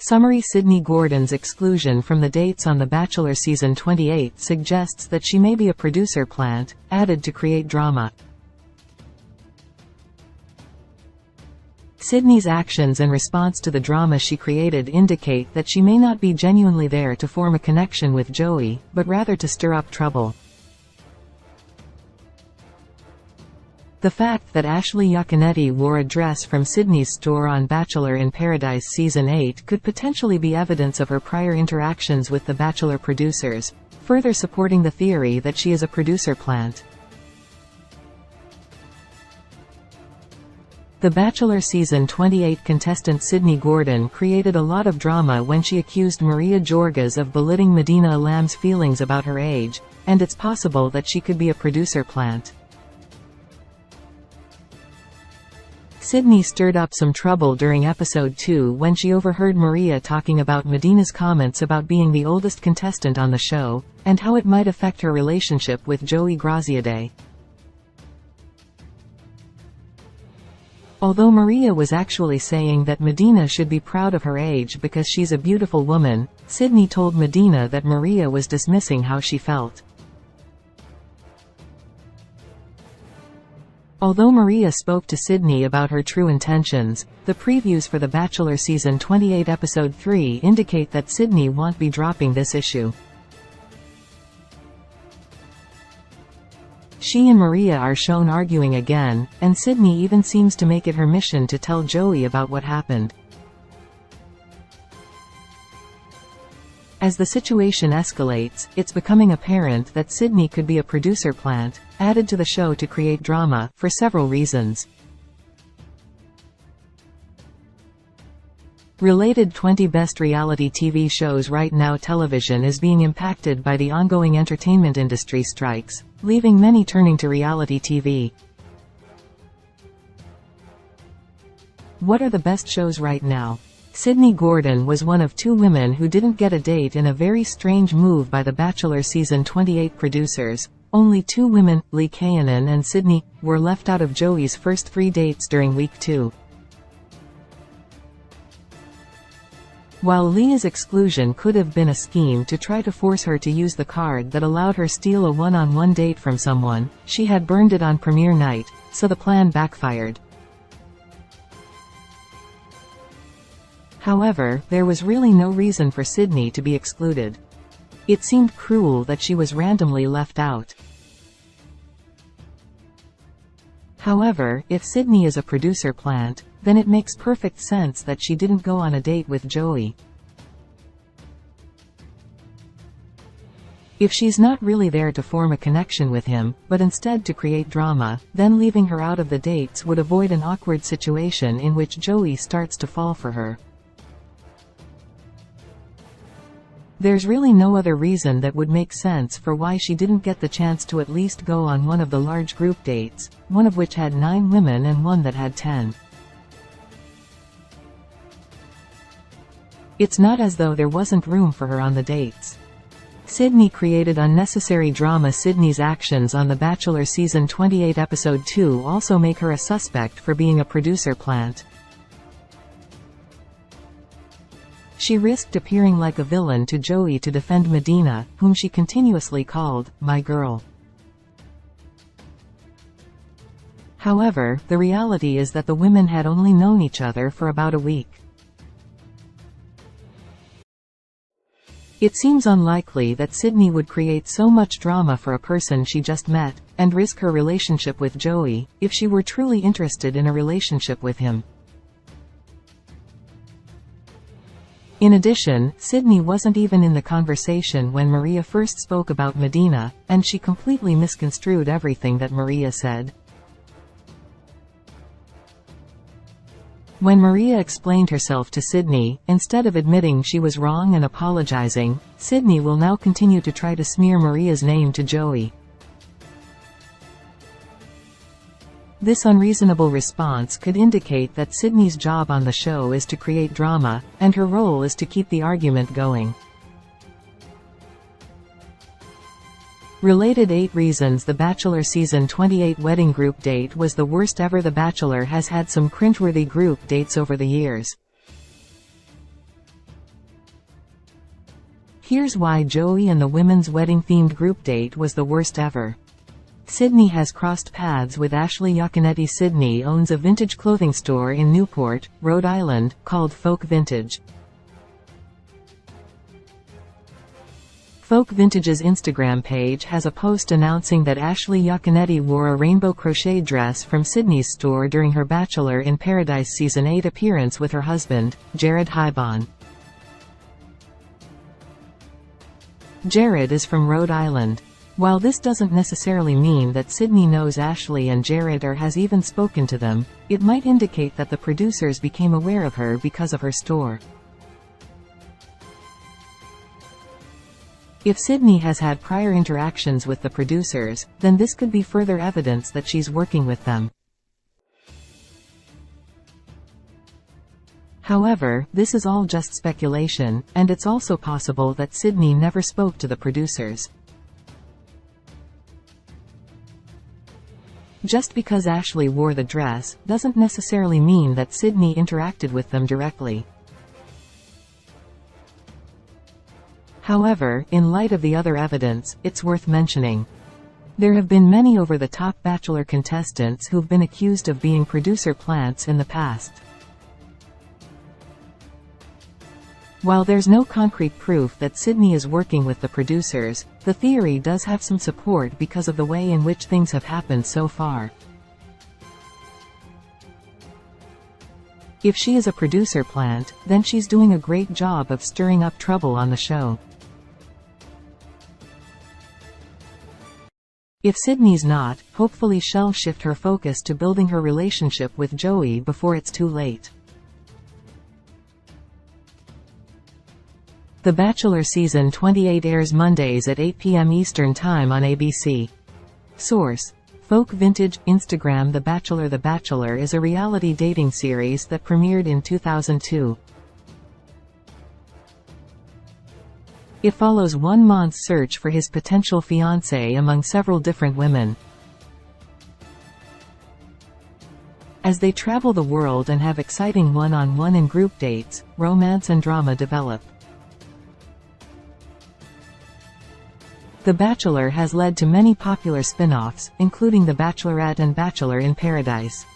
Summary: Sydney Gordon's exclusion from the dates on The Bachelor Season 28 suggests that she may be a producer plant, added to create drama. Sydney's actions in response to the drama she created indicate that she may not be genuinely there to form a connection with Joey, but rather to stir up trouble. The fact that Ashley Yaconetti wore a dress from Sydney's store on Bachelor in Paradise Season 8 could potentially be evidence of her prior interactions with the Bachelor producers, further supporting the theory that she is a producer plant. The Bachelor Season 28 contestant Sydney Gordon created a lot of drama when she accused Maria Jorges of belittling Medina Alam's feelings about her age, and it's possible that she could be a producer plant. Sydney stirred up some trouble during episode 2 when she overheard Maria talking about Medina's comments about being the oldest contestant on the show, and how it might affect her relationship with Joey Graziadei. Although Maria was actually saying that Medina should be proud of her age because she's a beautiful woman, Sydney told Medina that Maria was dismissing how she felt. Although Maria spoke to Sydney about her true intentions, the previews for The Bachelor Season 28 Episode 3 indicate that Sydney won't be dropping this issue. She and Maria are shown arguing again, and Sydney even seems to make it her mission to tell Joey about what happened. As the situation escalates, it's becoming apparent that Sydney could be a producer plant, added to the show to create drama, for several reasons. Related 20 Best Reality TV Shows. Right now television is being impacted by the ongoing entertainment industry strikes, leaving many turning to reality TV. What are the best shows right now? Sydney Gordon was one of 2 women who didn't get a date in a very strange move by The Bachelor Season 28 producers. Only 2 women, Lee Kayanen and Sydney, were left out of Joey's first 3 dates during week 2. While Leah's exclusion could have been a scheme to try to force her to use the card that allowed her steal a one-on-one date from someone, she had burned it on premiere night, so the plan backfired. However, there was really no reason for Sydney to be excluded. It seemed cruel that she was randomly left out. However, if Sydney is a producer plant, then it makes perfect sense that she didn't go on a date with Joey. If she's not really there to form a connection with him, but instead to create drama, then leaving her out of the dates would avoid an awkward situation in which Joey starts to fall for her. There's really no other reason that would make sense for why she didn't get the chance to at least go on one of the large group dates, one of which had 9 women and one that had 10. It's not as though there wasn't room for her on the dates. Sydney created unnecessary drama. Sydney's actions on The Bachelor Season 28 Episode 2 also make her a suspect for being a producer plant. She risked appearing like a villain to Joey to defend Medina, whom she continuously called, "my girl." However, the reality is that the women had only known each other for about a week. It seems unlikely that Sydney would create so much drama for a person she just met, and risk her relationship with Joey, if she were truly interested in a relationship with him. In addition, Sydney wasn't even in the conversation when Maria first spoke about Medina, and she completely misconstrued everything that Maria said. When Maria explained herself to Sydney, instead of admitting she was wrong and apologizing, Sydney will now continue to try to smear Maria's name to Joey. This unreasonable response could indicate that Sydney's job on the show is to create drama, and her role is to keep the argument going. Related 8 reasons The Bachelor Season 28 wedding group date was the worst ever. The Bachelor has had some cringeworthy group dates over the years. Here's why Joey and the women's wedding-themed group date was the worst ever. Sydney has crossed paths with Ashley Yaconetti. Sydney owns a vintage clothing store in Newport, Rhode Island, called Folk Vintage. Folk Vintage's Instagram page has a post announcing that Ashley Yaconetti wore a rainbow crochet dress from Sydney's store during her Bachelor in Paradise Season 8 appearance with her husband, Jared Hybon. Jared is from Rhode Island. While this doesn't necessarily mean that Sydney knows Ashley and Jared or has even spoken to them, it might indicate that the producers became aware of her because of her store. If Sydney has had prior interactions with the producers, then this could be further evidence that she's working with them. However, this is all just speculation, and it's also possible that Sydney never spoke to the producers. Just because Ashley wore the dress, doesn't necessarily mean that Sydney interacted with them directly. However, in light of the other evidence, it's worth mentioning. There have been many over-the-top Bachelor contestants who've been accused of being producer plants in the past. While there's no concrete proof that Sydney is working with the producers, the theory does have some support because of the way in which things have happened so far. If she is a producer plant, then she's doing a great job of stirring up trouble on the show. If Sydney's not, hopefully she'll shift her focus to building her relationship with Joey before it's too late. The Bachelor Season 28 airs Mondays at 8 p.m. Eastern Time on ABC. Source: Folk Vintage. Instagram. The Bachelor. The Bachelor is a reality dating series that premiered in 2002. It follows one man's search for his potential fiancée among several different women. As they travel the world and have exciting one-on-one and group dates, romance and drama develop. The Bachelor has led to many popular spin-offs, including The Bachelorette and Bachelor in Paradise.